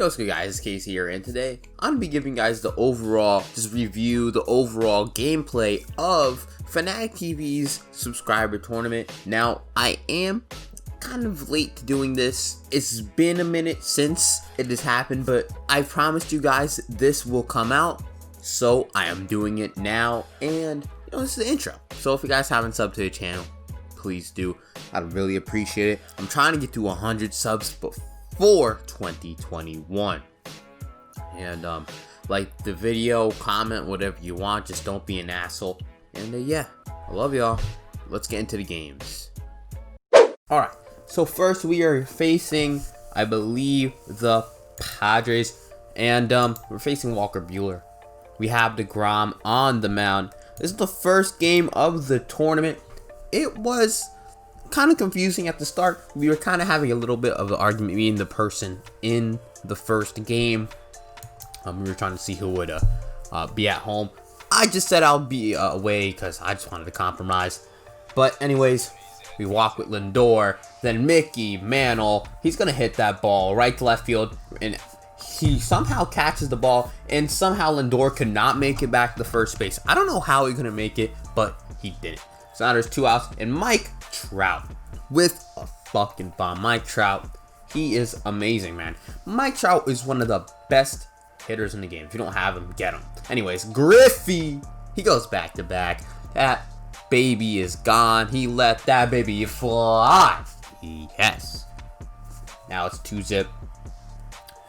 What's good, guys? It's Casey here, and today I'm gonna be giving you guys the overall review, the overall gameplay of Phanatic TV's subscriber tournament. Now, I am kind of late to doing this. It's been a minute since it has happened, but I promised you guys this will come out, so I am doing it now. And this is the intro. So if you guys haven't subbed to the channel, please do. I'd really appreciate it. I'm trying to get to 100 subs before 2021. And like the video, comment, whatever you want, just don't be an asshole. And yeah, I love y'all. Let's get into the games. Alright, so first we are facing, I believe, the Padres, and we're facing Walker Buehler. We have DeGrom on the mound. This is the first game of the tournament. It was kind of confusing at the start. We were kind of having a little bit of an argument, me and the person in the first game. We were trying to see who would be at home. I just said I'll be away because I just wanted to compromise. But anyways, we walk with Lindor. Then Mickey Mantle, he's going to hit that ball right to left field. And he somehow catches the ball. And somehow Lindor could not make it back to the first base. I don't know how he's going to make it, but he didn't. So now there's 2 outs. And Mike Trout with a fucking bomb. Mike Trout, he is amazing, man. Mike Trout is one of the best hitters in the game. If you don't have him, get him. Anyways, Griffey, he goes back to back. That baby is gone. He let that baby fly. Yes. Now it's 2-zip.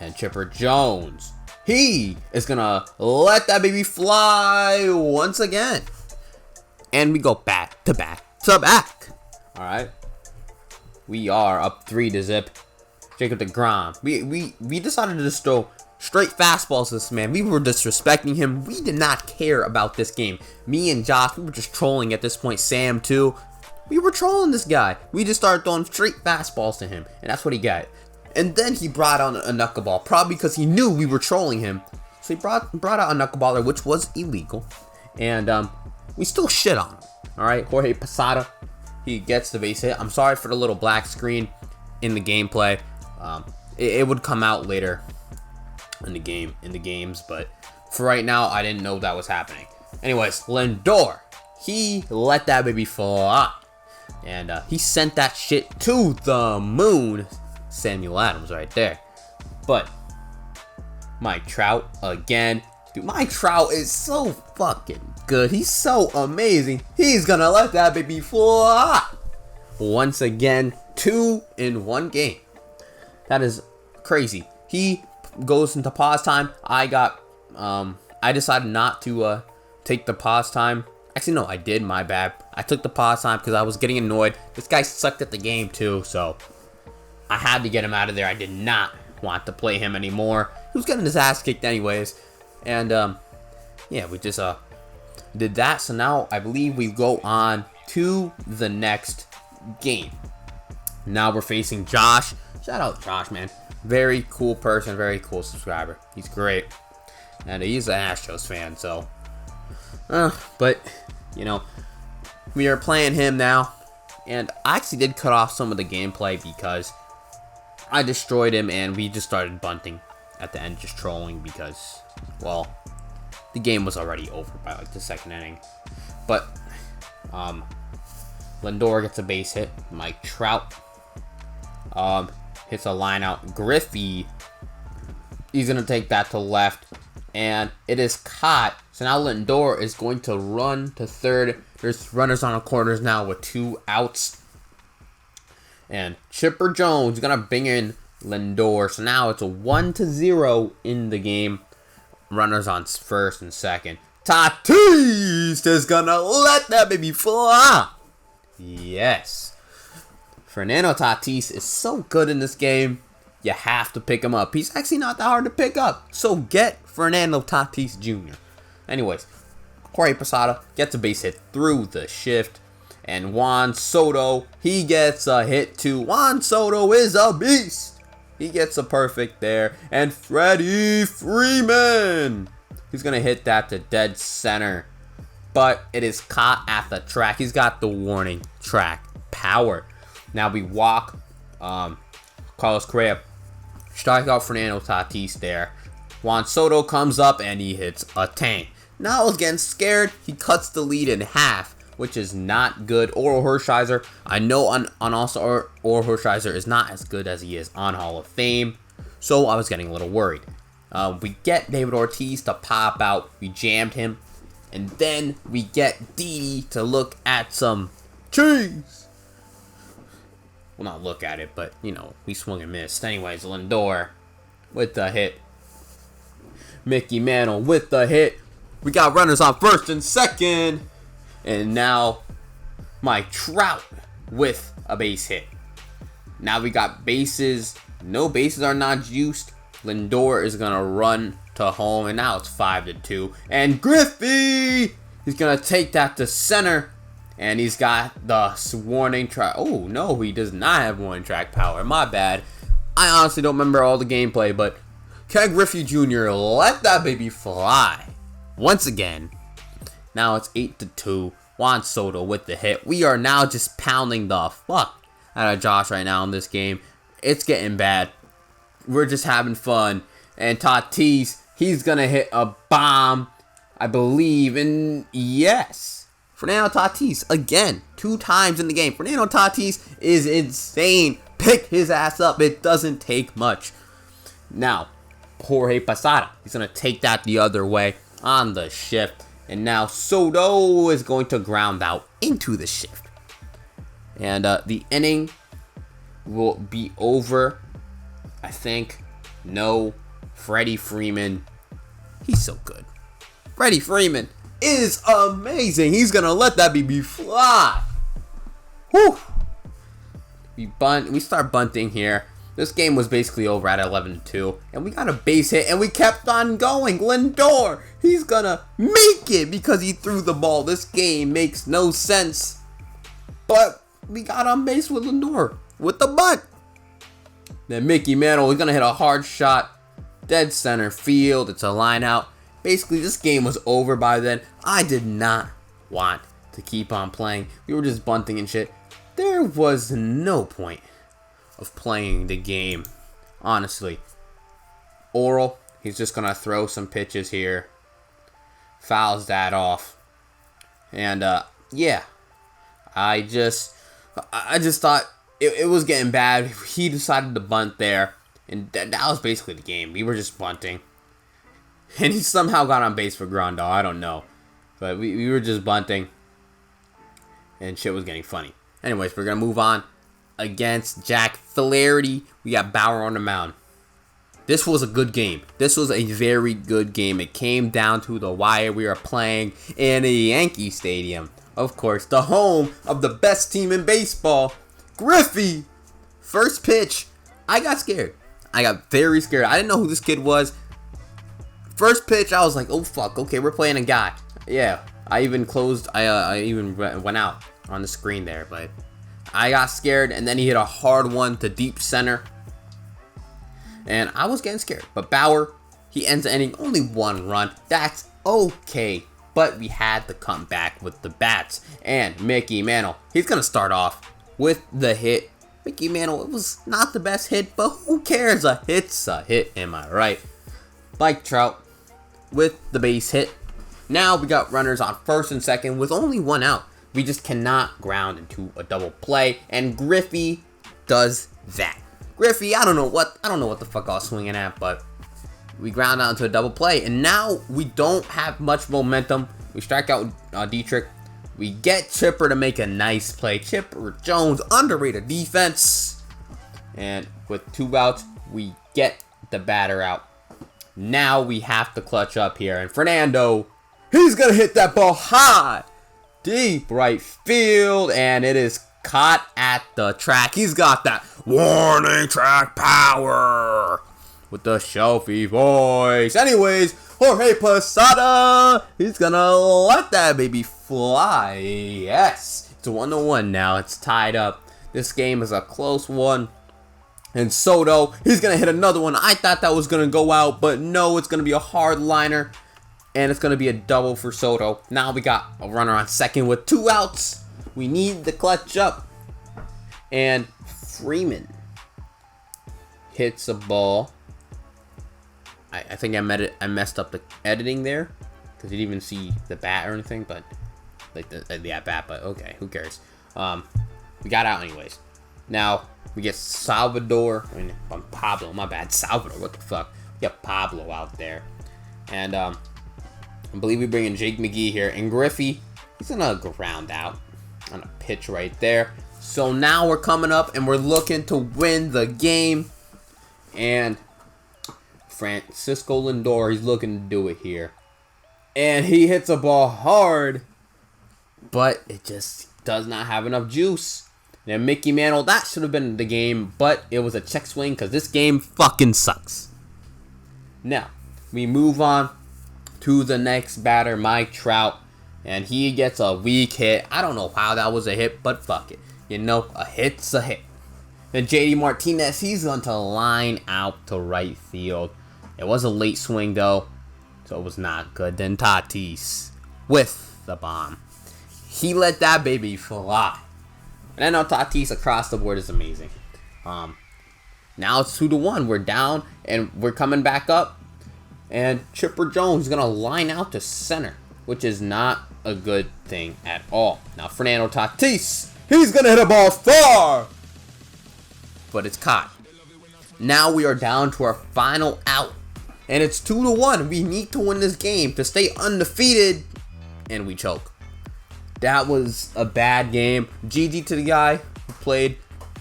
And Chipper Jones, he is gonna let that baby fly once again. And we go back to back to back. Alright. We are up 3-0. Jacob DeGrom. We decided to just throw straight fastballs to this man. We were disrespecting him. We did not care about this game. Me and Josh, we were just trolling at this point. Sam too. We were trolling this guy. We just started throwing straight fastballs to him. And that's what he got. And then he brought out a knuckleball. Probably because he knew we were trolling him. So he brought out a knuckleballer, which was illegal. And we still shit on him. Alright, Jorge Posada, he gets the base hit. I'm sorry for the little black screen in the gameplay. It would come out later in the games, but for right now, I didn't know that was happening. Anyways, Lindor, he let that baby fly. And he sent that shit to the moon. Samuel Adams right there. But Mike Trout again. Dude, Mike Trout is so fucking good. He's so amazing. He's gonna let that baby fly. Once again, 2 in 1 game. That is crazy. He goes into pause time. I decided not to take the pause time. Actually, no, I did. My bad. I took the pause time because I was getting annoyed. This guy sucked at the game too, so I had to get him out of there. I did not want to play him anymore. He was getting his ass kicked anyways. And yeah, we just did that. So now I believe we go on to the next game. Now we're facing Josh. Shout out Josh, man. Very cool person, very cool subscriber. He's great. And he's an Astros fan, so but we are playing him now. And I actually did cut off some of the gameplay because I destroyed him and we just started bunting at the end, just trolling because, well, the game was already over by like the 2nd inning. But Lindor gets a base hit. Mike Trout hits a line out. Griffey, he's gonna take that to left, and it is caught. So now Lindor is going to run to third. There's runners on the corners now with 2 outs. And Chipper Jones is gonna bring in Lindor. So now it's a 1-0 in the game. Runners on first and second. Tatis is gonna let that baby fly. Yes. Fernando Tatis is so good in this game. You have to pick him up. He's actually not that hard to pick up. So get Fernando Tatis Jr. Anyways, Jorge Posada gets a base hit through the shift. And Juan Soto, he gets a hit too. Juan Soto is a beast. He gets a perfect there. And Freddie Freeman, he's going to hit that to dead center. But it is caught at the track. He's got the warning track power. Now we walk Carlos Correa. Strike out Fernando Tatis there. Juan Soto comes up and he hits a tank. Now I was getting scared. He cuts the lead in half, which is not good. Oral Hershiser, I know on also Oral Hershiser is not as good as he is on Hall of Fame, so I was getting a little worried. We get David Ortiz to pop out. We jammed him. And then we get Didi to look at some cheese. Well, not look at it, but, you know, we swung and missed. Anyways, Lindor with the hit. Mickey Mantle with the hit. We got runners on first and second. And now Mike Trout with a base hit. Now we got bases. No bases are not juiced. Lindor is going to run to home. And now it's 5-2. And Griffey, he's going to take that to center. And he's got the warning track. Oh, no, he does not have warning track power. My bad. I honestly don't remember all the gameplay, but Ken Griffey Jr. let that baby fly. Once again. Now it's 8-2. Juan Soto with the hit. We are now just pounding the fuck out of Josh right now in this game. It's getting bad. We're just having fun. And Tatis, he's going to hit a bomb, I believe. And yes, Fernando Tatis, again, 2 times in the game. Fernando Tatis is insane. Pick his ass up. It doesn't take much. Now, Jorge Posada, he's going to take that the other way on the shift. And now Soto is going to ground out into the shift. And the inning will be over. I think. No. Freddie Freeman. He's so good. Freddie Freeman is amazing. He's going to let that baby fly. Whew. We start bunting here. This game was basically over at 11-2. And we got a base hit. And we kept on going. Lindor. He's going to make it because he threw the ball. This game makes no sense. But we got on base with Lindor. With the bunt. Then Mickey Mantle is going to hit a hard shot. Dead center field. It's a line out. Basically, this game was over by then. I did not want to keep on playing. We were just bunting and shit. There was no point of playing the game. Honestly. Oral, he's just going to throw some pitches here. Fouls that off. And, yeah. I just thought it was getting bad. He decided to bunt there. And that was basically the game. We were just bunting. And he somehow got on base for Grandal. I don't know. But we were just bunting. And shit was getting funny. Anyways, we're going to move on. Against Jack Flaherty, we got Bauer on the mound. This was a good game. This was a very good game. It came down to the wire. We were playing in a Yankee Stadium. Of course, the home of the best team in baseball. Griffey. First pitch. I got scared. I got very scared. I didn't know who this kid was. First pitch, I was like, oh fuck, okay, we're playing a guy. Yeah, I even closed, I even went out on the screen there, but I got scared, and then he hit a hard one to deep center. And I was getting scared. But Bauer, he ends the inning only 1 run. That's okay. But we had to come back with the bats. And Mickey Mantle, he's going to start off with the hit. Mickey Mantle, it was not the best hit, but who cares? A hit's a hit, am I right? Mike Trout with the base hit. Now we got runners on first and second with only 1 out. We just cannot ground into a double play, and Griffey does that. Griffey, I don't know what the fuck I was swinging at, but we ground out into a double play, and now we don't have much momentum. We strike out Dietrich. We get Chipper to make a nice play. Chipper Jones, underrated defense. And with 2 outs, we get the batter out. Now we have to clutch up here. And Fernando, he's going to hit that ball high. Deep right field. And it is caught at the track. He's got that warning track power. With the Shelfie voice. Anyways, Jorge Posada, he's gonna let that baby fly. Yes, it's 1-1 now. It's tied up. This game is a close one. And Soto, he's gonna hit another one. I thought that was gonna go out, but no, it's gonna be a hard liner. And it's gonna be a double for Soto. Now we got a runner on second with 2 outs. We need the clutch up. And Freeman hits a ball I think I messed up the editing there because you didn't even see the bat or anything, but like the at bat. But okay, who cares? We got out anyways. Now we get Salvador. Pablo. My bad, Salvador. What the fuck? We got Pablo out there, and I believe we bring in Jake McGee here, and Griffey. He's gonna ground out on a pitch right there. So now we're coming up and we're looking to win the game. And Francisco Lindor, he's looking to do it here. And he hits a ball hard, but it just does not have enough juice. Now Mickey Mantle, that should have been the game, but it was a check swing because this game fucking sucks. Now, we move on to the next batter, Mike Trout. And he gets a weak hit. I don't know how that was a hit, but fuck it. You know, a hit's a hit. Then JD Martinez, he's going to line out to right field. It was a late swing, though, so it was not good. Then Tatis with the bomb. He let that baby fly. And I know Tatis across the board is amazing. Now it's 2-1. We're down, and we're coming back up. And Chipper Jones is going to line out to center, which is not a good thing at all. Now Fernando Tatis, he's gonna hit a ball far, but it's caught. Now we are down to our final out, and it's 2-1. We need to win this game to stay undefeated, and we choke. That was a bad game. GG to the guy who played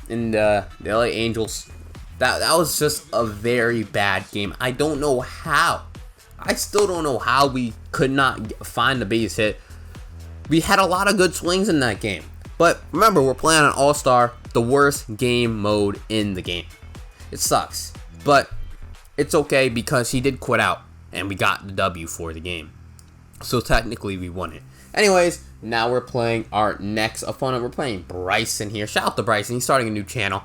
in the LA Angels. That was just a very bad game. I don't know how. I still don't know how we could not find the base hit. We had a lot of good swings in that game. But remember, we're playing on All-Star, the worst game mode in the game. It sucks. But it's okay because he did quit out. And we got the W for the game. So technically we won it. Anyways, now we're playing our next opponent. We're playing Bryson here. Shout out to Bryson. He's starting a new channel.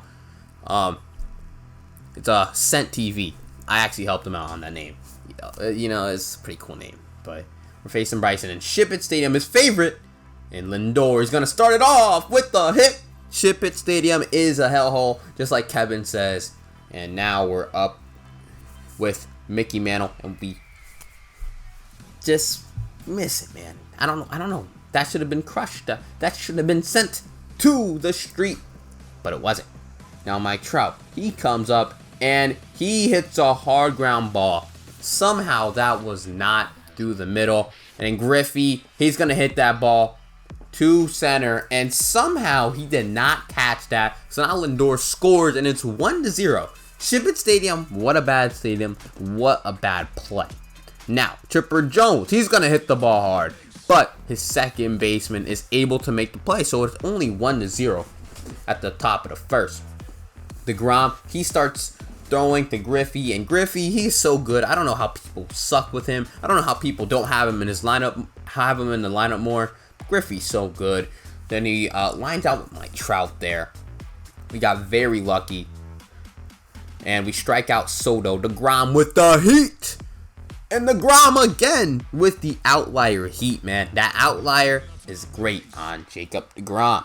It's Scent TV. I actually helped him out on that name. You know, it's a pretty cool name. But we're facing Bryson in Ship It Stadium, his favorite. And Lindor is going to start it off with the hit. Ship It Stadium is a hellhole, just like Kevin says. And now we're up with Mickey Mantle. And we just miss it, man. I don't know. That should have been crushed. That should have been sent to the street. But it wasn't. Now Mike Trout, he comes up and he hits a hard ground ball. Somehow that was not through the middle. And Griffey, he's going to hit that ball to center. And somehow he did not catch that. So now Lindor scores and it's 1-0. Ship It Stadium, what a bad stadium. What a bad play. Now, Chipper Jones, he's going to hit the ball hard. But his second baseman is able to make the play. So it's only 1-0 at the top of the first. DeGrom, he starts throwing to Griffey, and Griffey, he's so good. I don't know how people suck with him. I don't know how people don't have him in his lineup, have him in the lineup more. Griffey's so good. Then he lines out with Mike Trout there. We got very lucky, and we strike out Soto. DeGrom with the heat, and DeGrom again with the outlier heat, man. That outlier is great on Jacob DeGrom.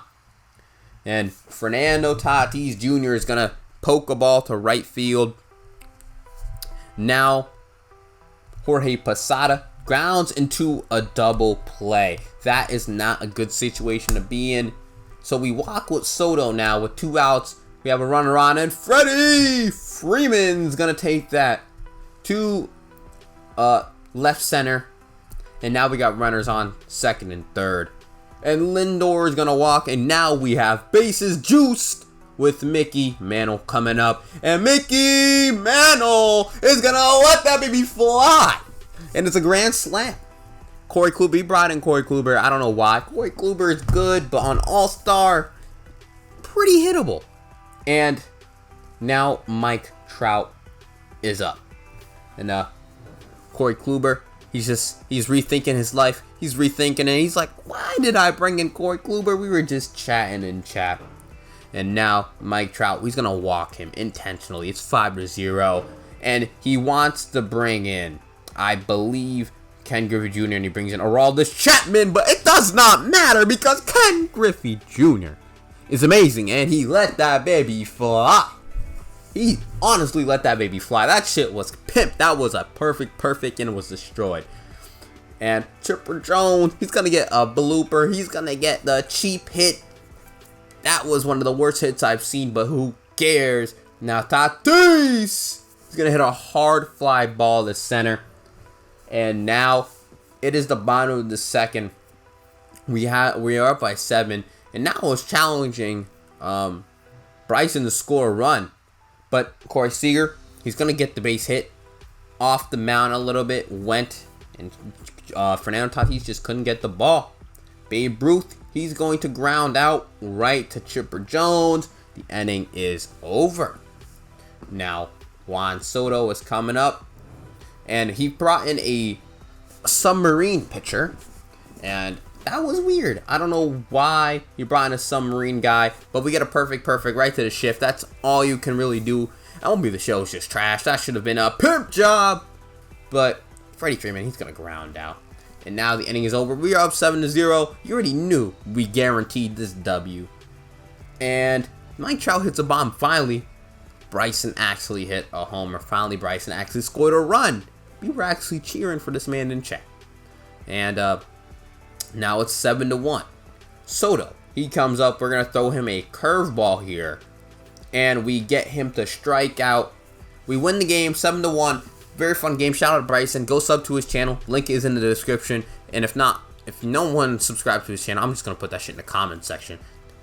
And Fernando Tatis Jr. is going to poke a ball to right field. Now, Jorge Posada grounds into a double play. That is not a good situation to be in. So we walk with Soto now with 2 outs. We have a runner on, and Freddie Freeman's going to take that to left center. And now we got runners on second and third. And Lindor is going to walk, and now we have bases juiced with Mickey Mantle coming up. And Mickey Mantle is going to let that baby fly. And it's a grand slam. Corey Kluber, he brought in Corey Kluber. I don't know why. Corey Kluber is good, but on All-Star, pretty hittable. And now Mike Trout is up. And Corey Kluber, he's rethinking his life. He's rethinking it. He's like, why did I bring in Corey Kluber? We were just chatting and chatting. And now Mike Trout, he's going to walk him intentionally. It's 5-0. And he wants to bring in, I believe, Ken Griffey Jr. And he brings in Aroldis Chapman. But it does not matter because Ken Griffey Jr. is amazing. And he let that baby fly. He honestly let that baby fly. That shit was pimp. That was a perfect, and it was destroyed. And Chipper Jones, he's going to get a blooper. He's going to get the cheap hit. That was one of the worst hits I've seen, but who cares? Now Tatis, he's going to hit a hard fly ball to center. And now it is the bottom of the second. We are up by 7. And now it's challenging Bryson to score a run. But Corey Seager, he's going to get the base hit off the mound a little bit. Went, and Fernando Tatis just couldn't get the ball. Babe Ruth, he's going to ground out right to Chipper Jones. The inning is over. Now, Juan Soto is coming up. And he brought in a submarine pitcher. And that was weird. I don't know why he brought in a submarine guy, but we get a perfect right to the shift. That's all you can really do. I won't be the show's just trash. That should have been a pimp job. But Freddie Freeman, he's going to ground out. And now the inning is over. We are up 7-0. You already knew we guaranteed this W. And Mike Trout hits a bomb finally. Bryson actually hit a homer. Finally, Bryson actually scored a run. We were actually cheering for this man in chat. And now it's 7-1. Soto, he comes up. We're going to throw him a curveball here. And we get him to strike out. We win the game 7-1. Very fun game. Shout out to Bryson. Go sub to his channel. Link is in the description. And if no one subscribed to his channel, I'm just going to put that shit in the comment section.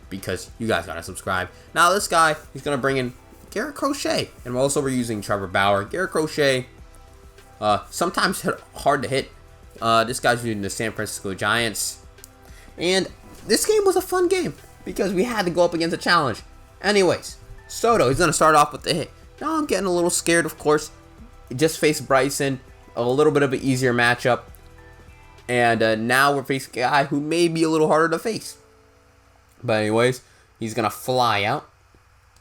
Because you guys got to subscribe. Now this guy, he's going to bring in Garrett Crochet. And we're using Trevor Bauer. Garrett Crochet, sometimes hard to hit. This guy's using the San Francisco Giants. And this game was a fun game because we had to go up against a challenge. Anyways, Soto, he's going to start off with the hit. Now I'm getting a little scared, of course. Just faced Bryson, a little bit of an easier matchup. And now we're facing a guy who may be a little harder to face. But anyways, he's going to fly out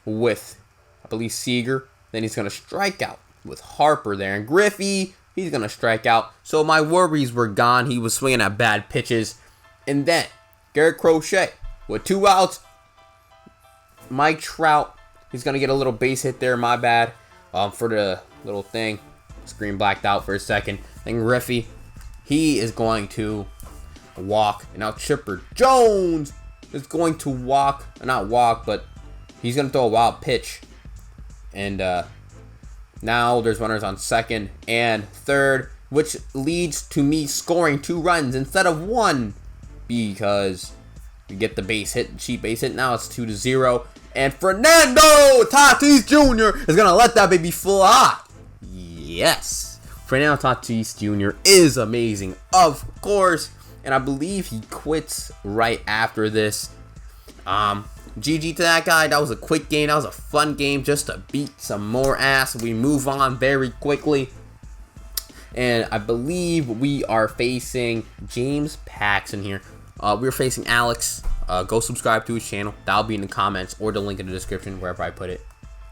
with, I believe, Seager. Then he's going to strike out with Harper there. And Griffey, he's going to strike out. So my worries were gone. He was swinging at bad pitches. And then Garrett Crochet with 2 outs. Mike Trout, he's going to get a little base hit there. My bad. For the little thing. Screen blacked out for a second. Then Griffey, he is going to walk. And now Chipper Jones is going to walk. Not walk, but he's going to throw a wild pitch. And now there's runners on second and third, which leads to me scoring 2 runs instead of 1 because we get the base hit, cheap base hit. Now it's 2-0. And Fernando Tatis Jr. is going to let that baby fly. Yes. Fernando Tatis Jr. is amazing, of course. And I believe he quits right after this. GG to that guy. That was a quick game. That was a fun game just to beat some more ass. We move on very quickly. And I believe we are facing James Paxton here. We're facing Alex. Go subscribe to his channel. That'll be in the comments or the link in the description, wherever I put it.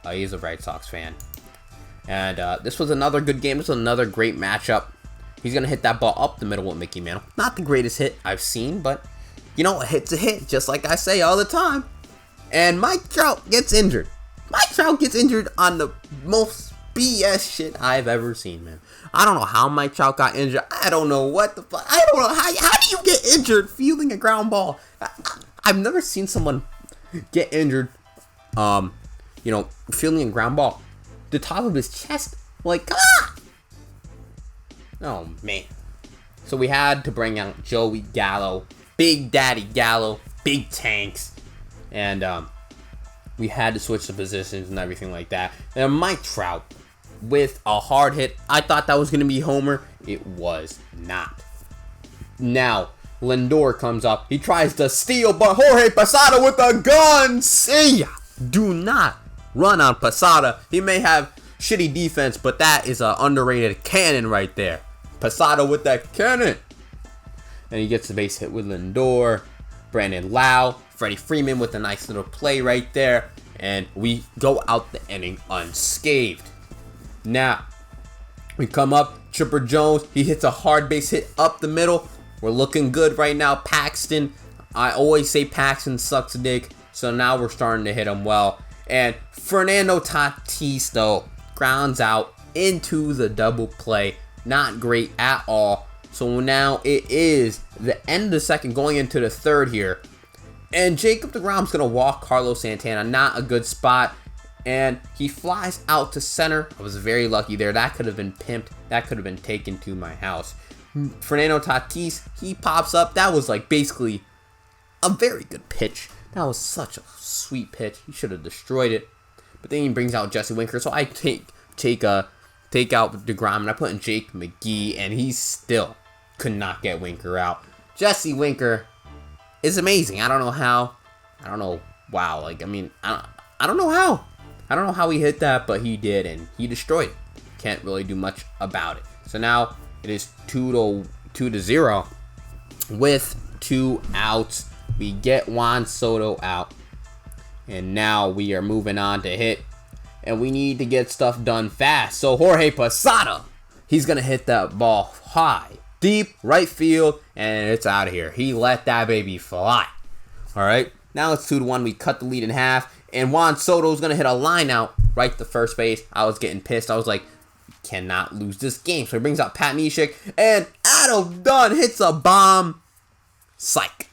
He's a Red Sox fan. And this was another good game. This was another great matchup. He's going to hit that ball up the middle with Mickey Mantle. Not the greatest hit I've seen, but, you know, a hit's a hit, just like I say all the time. And Mike Trout gets injured. Mike Trout gets injured on the most BS shit I've ever seen, man. I don't know how Mike Trout got injured. I don't know what the fuck. I don't know how do you get injured fielding a ground ball? I've never seen someone get injured, you know, fielding a ground ball. The top of his chest, like, come on! Oh, man. So we had to bring out Joey Gallo, Big Daddy Gallo, Big Tanks. And we had to switch the positions and everything like that. And Mike Trout with a hard hit. I thought that was going to be Homer. It was not. Now, Lindor comes up. He tries to steal, but Jorge Posada with a gun. See ya. Do not run on Posada. He may have shitty defense, but that is an underrated cannon right there. Posada with that cannon. And he gets the base hit with Lindor. Brandon Lau. Freddie Freeman with a nice little play right there. And we go out the inning unscathed. Now, we come up. Chipper Jones. He hits a hard base hit up the middle. We're looking good right now. Paxton. I always say Paxton sucks a dick. So now we're starting to hit him well. And Fernando Tatis, though, grounds out into the double play. Not great at all. So now it is the end of the second, going into the third here. And Jacob deGrom's going to walk Carlos Santana. Not a good spot. And he flies out to center. I was very lucky there. That could have been pimped. That could have been taken to my house. Fernando Tatis, he pops up. That was like basically a very good pitch. That was such a sweet pitch. He should have destroyed it. But then he brings out Jesse Winker. So I take out deGrom and I put in Jake McGee, and he still could not get Winker out. Jesse Winker is amazing. I don't know how. I don't know. Wow. Like, I mean, I don't know how. I don't know how he hit that, but he did, and he destroyed it. Can't really do much about it. So now it is 2-0 with 2 outs. We get Juan Soto out, and now we are moving on to hit, and we need to get stuff done fast. So Jorge Posada, he's gonna hit that ball high, deep right field, and it's out of here. He let that baby fly. All right, now it's 2-1. We cut the lead in half. And Juan Soto's going to hit a line out right to first base. I was getting pissed. I was like, cannot lose this game. So he brings out Pat Neshek. And Adam Dunn hits a bomb. Psych.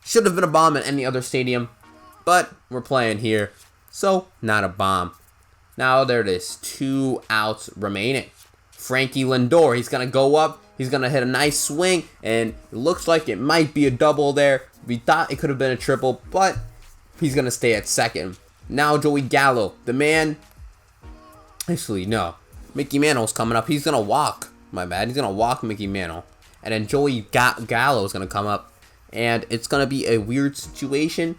Should have been a bomb at any other stadium. But we're playing here. So, not a bomb. Now there it is. 2 outs remaining. Frankie Lindor. He's going to go up. He's going to hit a nice swing. And it looks like it might be a double there. We thought it could have been a triple. But he's going to stay at second. Now Joey Gallo, the man. Actually, no. Mickey Mantle's coming up. He's going to walk. My bad. He's going to walk Mickey Mantle. And then Joey Gallo is going to come up. And it's going to be a weird situation.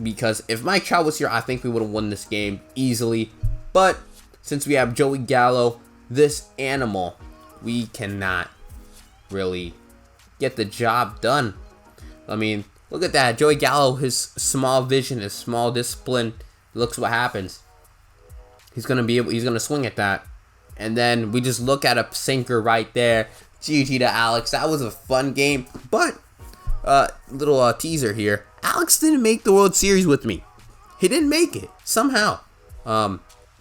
Because if Mike Trout was here, I think we would have won this game easily. But since we have Joey Gallo, this animal, we cannot really get the job done. I mean, look at that. Joey Gallo, his small vision, his small discipline. Looks what happens. He's gonna swing at that. And then we just look at a sinker right there. GG to Alex. That was a fun game. But little teaser here. Alex didn't make the World Series with me. He didn't make it. Somehow.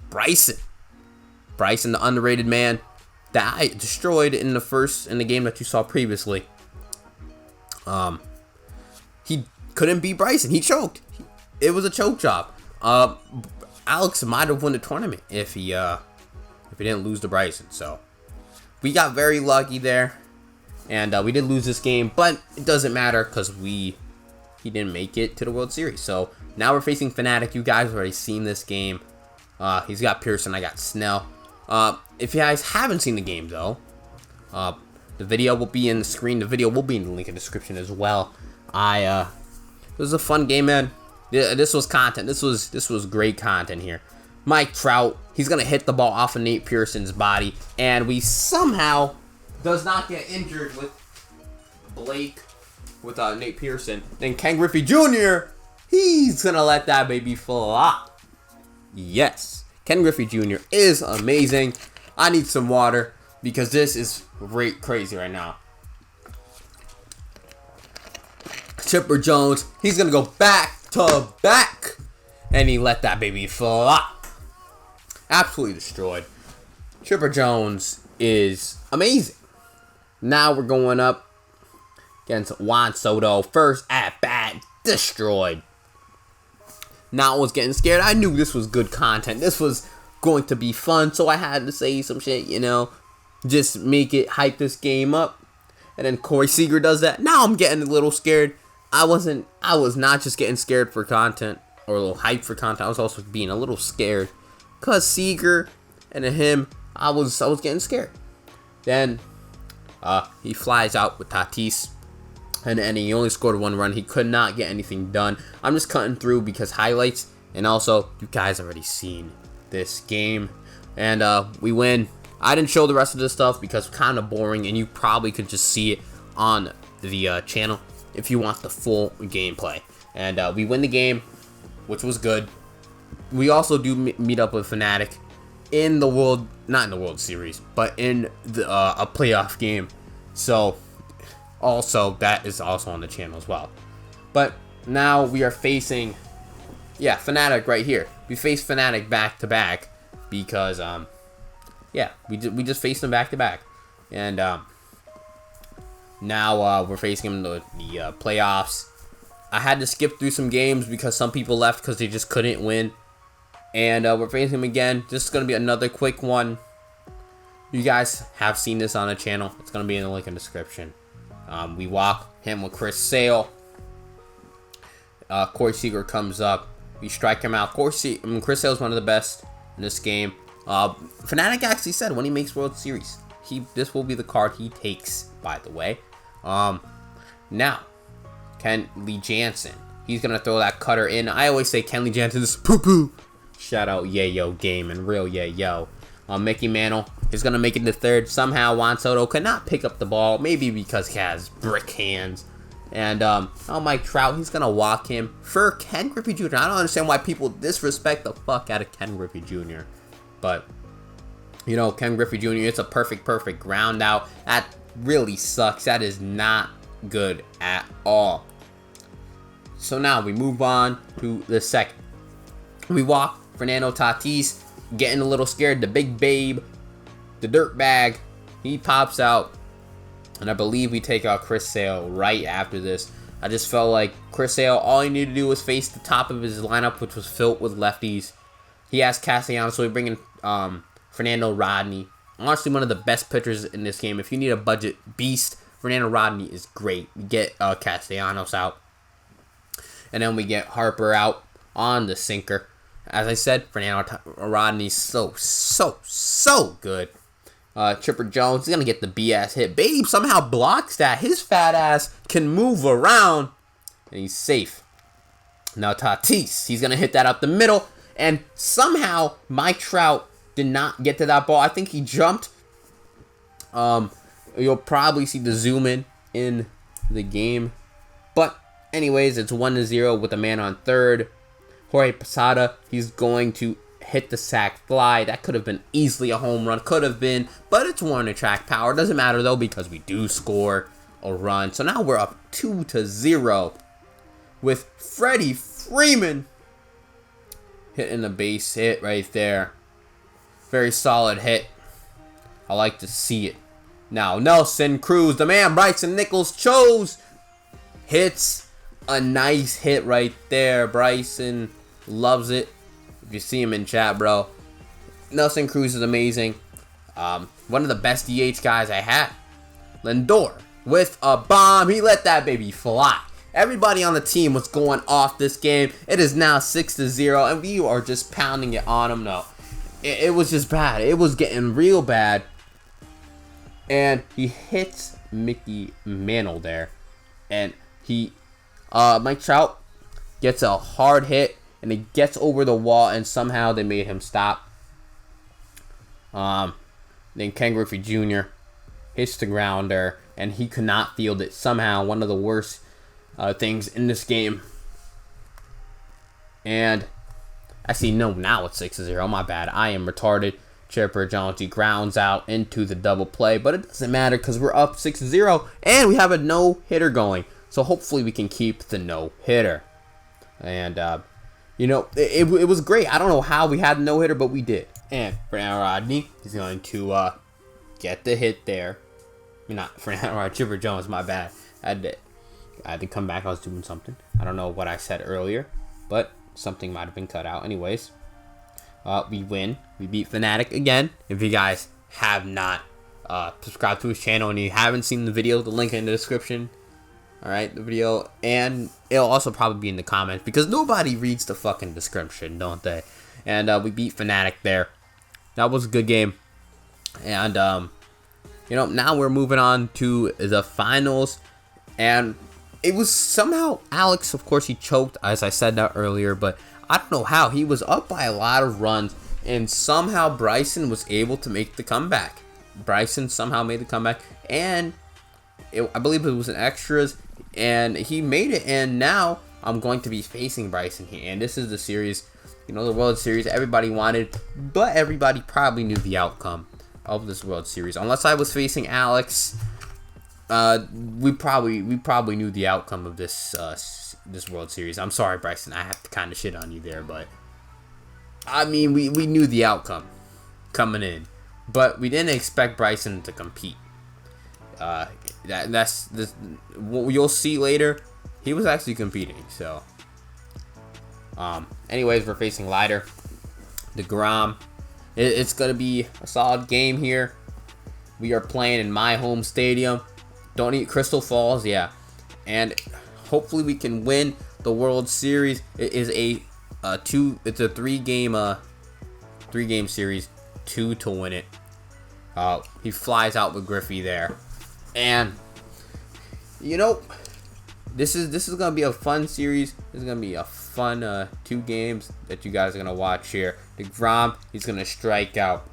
Bryson, the underrated man that I destroyed in the game that you saw previously. He couldn't beat Bryson. He choked. It was a choke job. Alex might have won the tournament if he didn't lose to Bryson. So we got very lucky there, and we did lose this game, but it doesn't matter because he didn't make it to the World Series. So now we're facing Phanatic. You guys have already seen this game. He's got Pearson. I got Snell. If you guys haven't seen the game though, the video will be in the screen. The video will be in the link in the description as well. It was a fun game, man. This was content. This was great content here. Mike Trout, he's gonna hit the ball off of Nate Pearson's body, and we somehow does not get injured with Nate Pearson. Then Ken Griffey Jr., he's gonna let that baby fly. Yes, Ken Griffey Jr. is amazing. I need some water because this is crazy right now. Chipper Jones, he's gonna go back to back, and he let that baby fly. Absolutely destroyed. Chipper Jones is amazing. Now we're going up against Juan Soto. First at bat, destroyed. Now I was getting scared. I knew this was good content. This was going to be fun, so I had to say some shit, just make it, hype this game up. And then Corey Seager does that. Now I'm getting a little scared. I was not just getting scared for content or a little hype for content. I was also being a little scared because Seager and then him, I was getting scared. Then he flies out with Tatis, and he only scored 1 run. He could not get anything done. I'm just cutting through because highlights, and also you guys already seen this game, and we win. I didn't show the rest of this stuff because it's kind of boring, and you probably could just see it on the channel if you want the full gameplay. And we win the game, which was good. We also do meet up with Phanatic in the not in the World Series, but in a playoff game. So also that is also on the channel as well. But now we are facing Yeah, Phanatic right here. We faced Phanatic back to back because yeah, we just faced them back to back, and now we're facing him in the playoffs. I had to skip through some games because some people left because they just couldn't win, and we're facing him again. This is gonna be another quick one. You guys have seen this on the channel. It's gonna be in the link in the description. We walk him with Chris Sale. Corey Seager comes up. We strike him out. Chris Sale is one of the best in this game. Phanatic actually said when he makes World Series, this will be the card he takes. By the way, now Kenley Jansen. He's gonna throw that cutter in. I always say Kenley Jansen is poo poo. Shout out Yayo Game and real Yayo. Mickey Mantle is gonna make it to third. Somehow Juan Soto cannot pick up the ball, maybe because he has brick hands. And Mike Trout, he's gonna walk him for Ken Griffey Jr. I don't understand why people disrespect the fuck out of Ken Griffey Jr. But you know, Ken Griffey Jr. It's a perfect ground out. That really sucks. That is not good at all. So now we move on to the second. We walk Fernando Tatis, getting a little scared. The big babe, the dirt bag, he pops out. And I believe we take out Chris Sale right after this. I just felt like Chris Sale, all he needed to do was face the top of his lineup, which was filled with lefties. He has Castellanos, so we bring in Fernando Rodney. Honestly, one of the best pitchers in this game. If you need a budget beast, Fernando Rodney is great. We get Castellanos out. And then we get Harper out on the sinker. As I said, Fernando Rodney's so good. Chipper Jones is going to get the BS hit. Babe somehow blocks that. His fat ass can move around. And he's safe. Now Tatis, he's going to hit that up the middle. And somehow Mike Trout did not get to that ball. I think he jumped. You'll probably see the zoom in the game. But anyways, it's 1-0 with a man on third. Jorge Posada, he's going to hit the sac fly. That could have been easily a home run. Could have been. But it's warning track power. Doesn't matter though because we do score a run. So now we're up 2-0 with Freddie Freeman hitting the base hit right there. Very solid hit. I like to see it. Now Nelson Cruz, the man Bryson Nichols chose, hits a nice hit right there. Bryson loves it. If you see him in chat, bro. Nelson Cruz is amazing. One of the best DH guys I had. Lindor with a bomb. He let that baby fly. Everybody on the team was going off this game. It is now 6-0, and we are just pounding it on them. No, it was just bad. It was getting real bad. And he hits Mickey Mantle there. And Mike Trout gets a hard hit. And he gets over the wall, and somehow they made him stop. Then Ken Griffey Jr. hits the grounder, and he could not field it. Somehow, one of the worst things in this game. And actually, no, now it's 6-0. My bad. I am retarded. Chipper Jones, he grounds out into the double play, but it doesn't matter because we're up 6-0, and we have a no-hitter going. So hopefully we can keep the no-hitter. And you know, it was great. I don't know how we had a no-hitter, but we did. And Fernando Rodney is going to get the hit there. I mean, not Fernando Rodney, Chipper Jones, my bad. I had to come back. I was doing something. I don't know what I said earlier, but something might have been cut out. Anyways, we win. We beat Phanatic again. If you guys have not subscribed to his channel and you haven't seen the video, the link in the description. Alright, the video, and it'll also probably be in the comments because nobody reads the fucking description, don't they? And we beat Phanatic there. That was a good game. And you know, now we're moving on to the finals. And it was somehow Alex, of course, he choked, as I said that earlier, but I don't know how. He was up by a lot of runs, and somehow Bryson was able to make the comeback. Bryson somehow made the comeback, and I believe it was an extras, and he made it. And now I'm going to be facing Bryson here, and this is the series, you know, the World Series everybody wanted, but everybody probably knew the outcome of this World Series. Unless I was facing Alex, we probably knew the outcome of this this World Series. I'm sorry, Bryson. I have to kind of shit on you there, but I mean, we knew the outcome coming in, but we didn't expect Bryson to compete. That's what you'll see later. He was actually competing. So, anyways, we're facing Leiter, DeGrom. It's gonna be a solid game here. We are playing in my home stadium. Don't eat Crystal Falls, yeah, and hopefully we can win the World Series. It is it's a three-game series, 2 to win it. He flies out with Griffey there, and you know, this is gonna be a fun series. This is gonna be a fun 2 games that you guys are gonna watch here. DeGrom, he's gonna strike out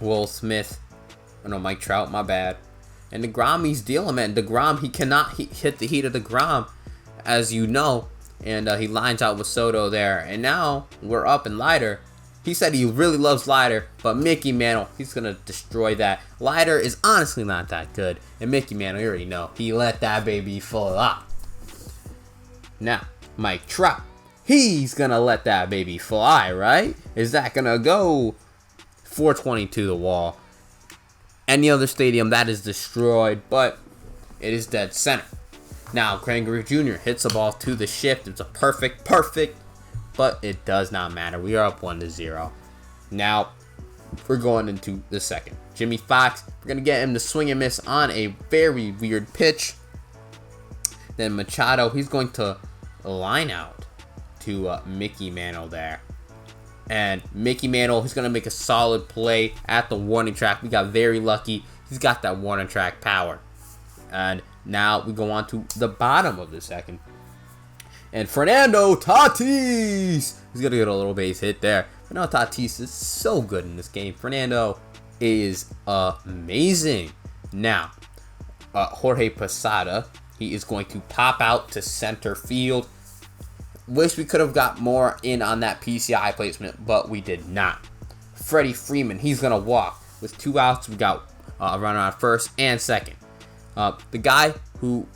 Will Smith. Oh no, Mike Trout, my bad. And DeGrom, he's dealing, man. DeGrom, he cannot hit the heat of DeGrom, as you know. And he lines out with Soto there. And now we're up in Leiter. He said he really loves Leiter, but Mickey Mantle, he's going to destroy that. Leiter is honestly not that good. And Mickey Mantle, you already know, he let that baby fly. Now, Mike Trout, he's going to let that baby fly, right? Is that going to go 420 to the wall? Any other stadium, that is destroyed, but it is dead center. Now, Gregory Jr. hits the ball to the shift. It's a perfect, but it does not matter. We are up 1-0. Now, we're going into the second. Jimmy Fox, we're going to get him to swing and miss on a very weird pitch. Then Machado, he's going to line out to Mickey Mantle there. And Mickey Mantle, he's going to make a solid play at the warning track. We got very lucky. He's got that warning track power. And now we go on to the bottom of the second. And Fernando Tatis, he's going to get a little base hit there. Fernando Tatis is so good in this game. Fernando is amazing. Now, Jorge Posada, he is going to pop out to center field. Wish we could have got more in on that PCI placement, but we did not. Freddie Freeman, he's going to walk. With 2 outs, we got a runner on first and second. The guy who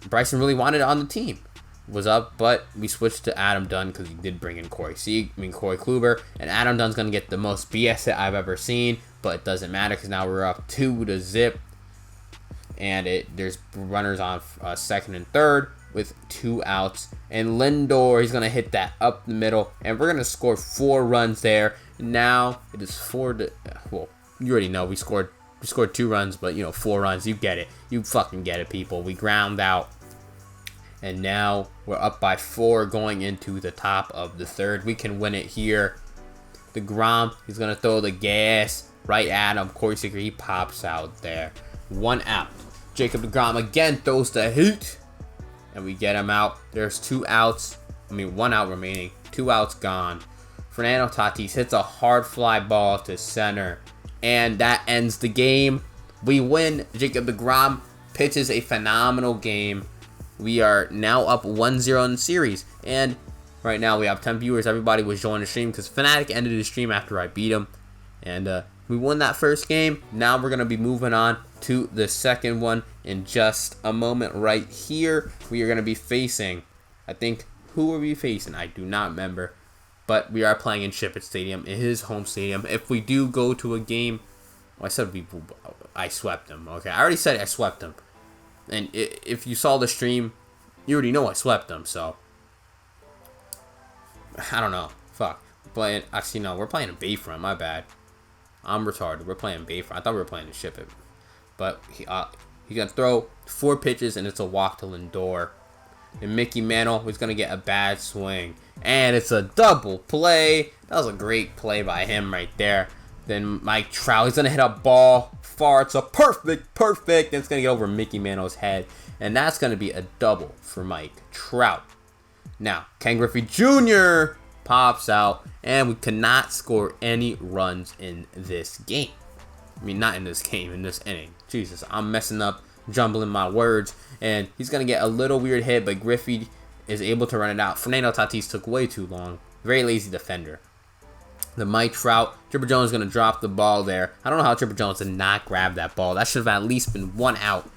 Bryson really wanted on the team was up, but we switched to Adam Dunn because he did bring in Corey Kluber. And Adam Dunn's going to get the most BS hit I've ever seen, but it doesn't matter because now we're up 2-0. And there's runners on second and third with 2 outs. And Lindor, he's going to hit that up the middle. And we're going to score 4 runs there. Now it is 4 well, you already know we scored 2 runs, but 4 runs. You get it. You fucking get it, people. We ground out. And now we're up by 4 going into the top of the third. We can win it here. DeGrom, he's going to throw the gas right at him. Corey Seager, he pops out there. 1 out. Jacob DeGrom again throws the heat. And we get him out. There's 2 outs. 1 out remaining. 2 outs gone. Fernando Tatis hits a hard fly ball to center. And that ends the game. We win. Jacob DeGrom pitches a phenomenal game. We are now up 1-0 in the series. And right now we have 10 viewers. Everybody was joining the stream because Phanatic ended the stream after I beat him. And we won that first game. Now we're going to be moving on to the second one in just a moment. Right here, we are going to be facing, I think, who are we facing? I do not remember. But we are playing in Ship It Stadium, in his home stadium. If we do go to a game, I swept him. Okay, I already said I swept him. And if you saw the stream, you already know I swept him. So I don't know. Fuck. Actually, no, we're playing in Bayfront. My bad. I'm retarded. We're playing Bayfront. I thought we were playing in Ship It. But he's gonna throw 4 pitches and it's a walk to Lindor. And Mickey Mantle was gonna get a bad swing. And it's a double play. That was a great play by him right there. Then Mike Trout, he's going to hit a ball far. It's a perfect. And it's going to get over Mickey Mantle's head. And that's going to be a double for Mike Trout. Now, Ken Griffey Jr. pops out. And we cannot score any runs in this game. Not in this game, in this inning. Jesus, I'm messing up, jumbling my words. And he's going to get a little weird hit, but Griffey is able to run it out. Fernando Tatis took way too long. Very lazy defender. The Mike Trout, Chipper Jones is going to drop the ball there. I don't know how Chipper Jones did not grab that ball. That should have at least been 1 out.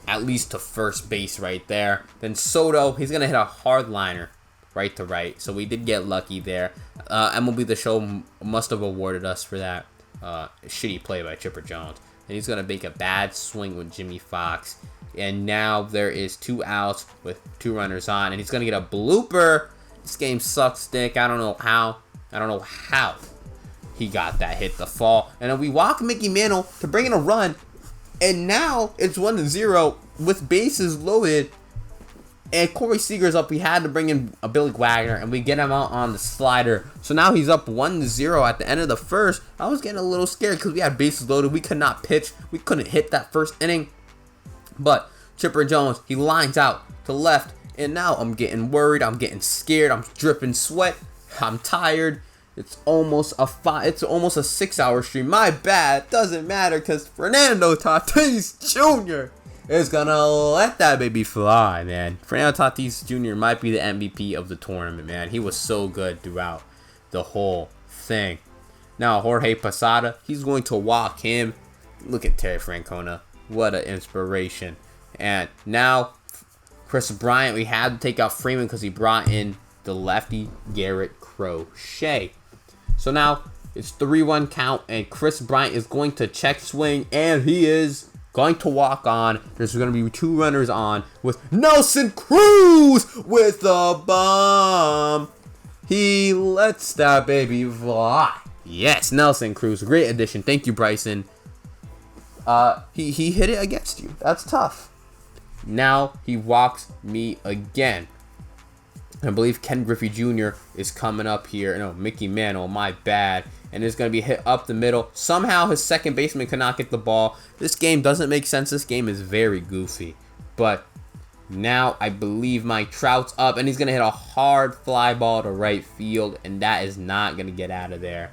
at least to first base right there. Then Soto, he's going to hit a hard liner right to right. So we did get lucky there. MLB The Show must have awarded us for that shitty play by Chipper Jones. And he's going to make a bad swing with Jimmy Fox. And now there is 2 outs with 2 runners on. And he's going to get a blooper. This game sucks, Dick. I don't know how he got that hit to fall. And then we walk Mickey Mantle to bring in a run. And now it's 1-0 with bases loaded. And Corey Seager's up. We had to bring in a Billy Wagner, and we get him out on the slider. So now he's up 1-0 at the end of the first. I was getting a little scared because we had bases loaded. We could not pitch. We couldn't hit that first inning. But Chipper Jones, he lines out to left. And now I'm getting worried. I'm getting scared. I'm dripping sweat. I'm tired. It's almost a 6-hour stream. My bad. Doesn't matter because Fernando Tatis Jr. is gonna let that baby fly, man. Fernando Tatis Jr. might be the MVP of the tournament, man. He was so good throughout the whole thing. Now Jorge Posada, he's going to walk him. Look at Terry Francona. What an inspiration. And now Chris Bryant, we had to take out Freeman because he brought in the lefty Garrett Crochet. So now it's 3-1 count, and Chris Bryant is going to check swing, and he is going to walk on. There's going to be 2 runners on with Nelson Cruz with the bomb. He lets that baby fly. Yes, Nelson Cruz, great addition. Thank you, Bryson. He hit it against you. That's tough. Now he walks me again. I believe Ken Griffey Jr. is coming up here. No, Mickey Mantle, my bad. And it's going to be hit up the middle. Somehow his second baseman could not get the ball. This game doesn't make sense. This game is very goofy. But now I believe my Trout's up. And he's going to hit a hard fly ball to right field. And that is not going to get out of there.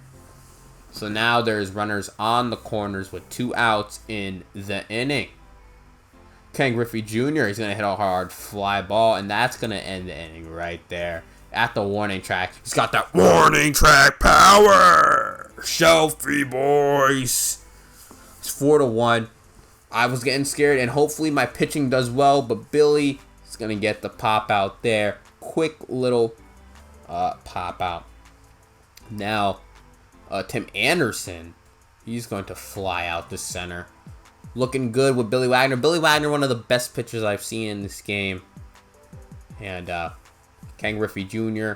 So now there's runners on the corners with 2 outs in the inning. Ken Griffey Jr. is going to hit a hard fly ball, and that's going to end the inning right there at the warning track. He's got that warning track power. Shelfie boys. It's 4-1. I was getting scared, and hopefully my pitching does well, but Billy is going to get the pop out there. Quick little pop out. Now, Tim Anderson, he's going to fly out the center. Looking good with Billy Wagner. Billy Wagner, one of the best pitchers I've seen in this game. And Ken Griffey Jr.,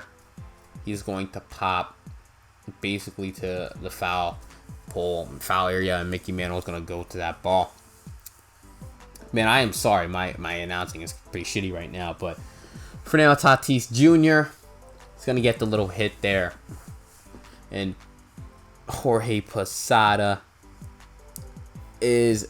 he's going to pop basically to the foul area, and Mickey Mantle is going to go to that ball. Man, I am sorry. My announcing is pretty shitty right now, but Fernando Tatis Jr. is going to get the little hit there. And Jorge Posada is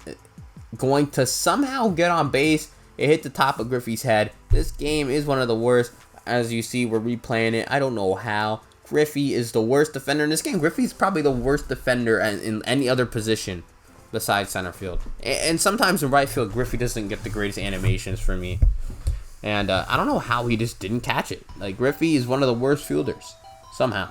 going to somehow get on base. It hit the top of Griffey's head. This game is one of the worst. As you see, we're replaying it. I don't know how. Griffey is the worst defender in this game. Griffey's probably the worst defender in any other position besides center field. And sometimes in right field, Griffey doesn't get the greatest animations for me. And I don't know how he just didn't catch it. Like, Griffey is one of the worst fielders somehow.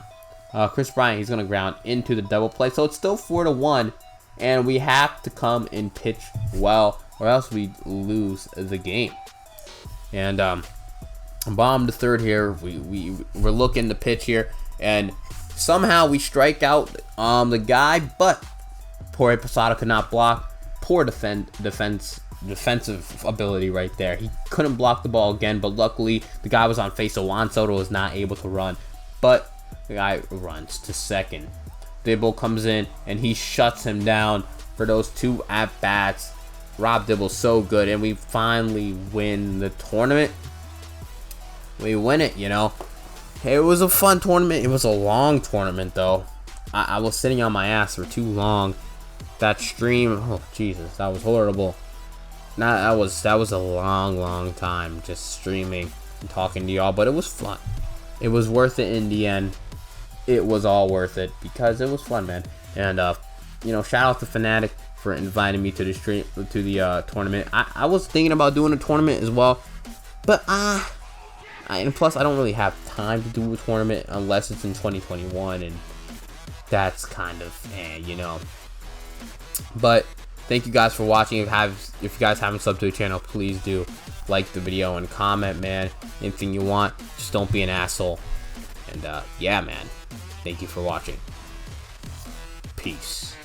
Chris Bryant, he's going to ground into the double play. So it's still 4-1. And we have to come and pitch well, or else we lose the game. And bottom to third here, we're looking to pitch here, and somehow we strike out the guy, but Jorge Posada could not block. Poor defensive ability right there. He couldn't block the ball again, but luckily the guy was on face, so Juan Soto was not able to run. But the guy runs to second. Dibble comes in and he shuts him down for those 2 at-bats. Rob Dibble's so good, and we finally win the tournament. We win it, you know. It was a fun tournament. It was a long tournament, though. I was sitting on my ass for too long. That stream, oh Jesus, that was horrible. That was a long time just streaming and talking to y'all, but it was fun. It was worth it in the end. It was all worth it because it was fun, man. And you know, shout out to Phanatic for inviting me to the stream, to the tournament. I was thinking about doing a tournament as well, but and plus I don't really have time to do a tournament unless it's in 2021, and that's kind of you know. But thank you guys for watching. If If you guys haven't subbed to the channel, please do like the video and comment, man. Anything you want, just don't be an asshole. And yeah, man, thank you for watching. Peace.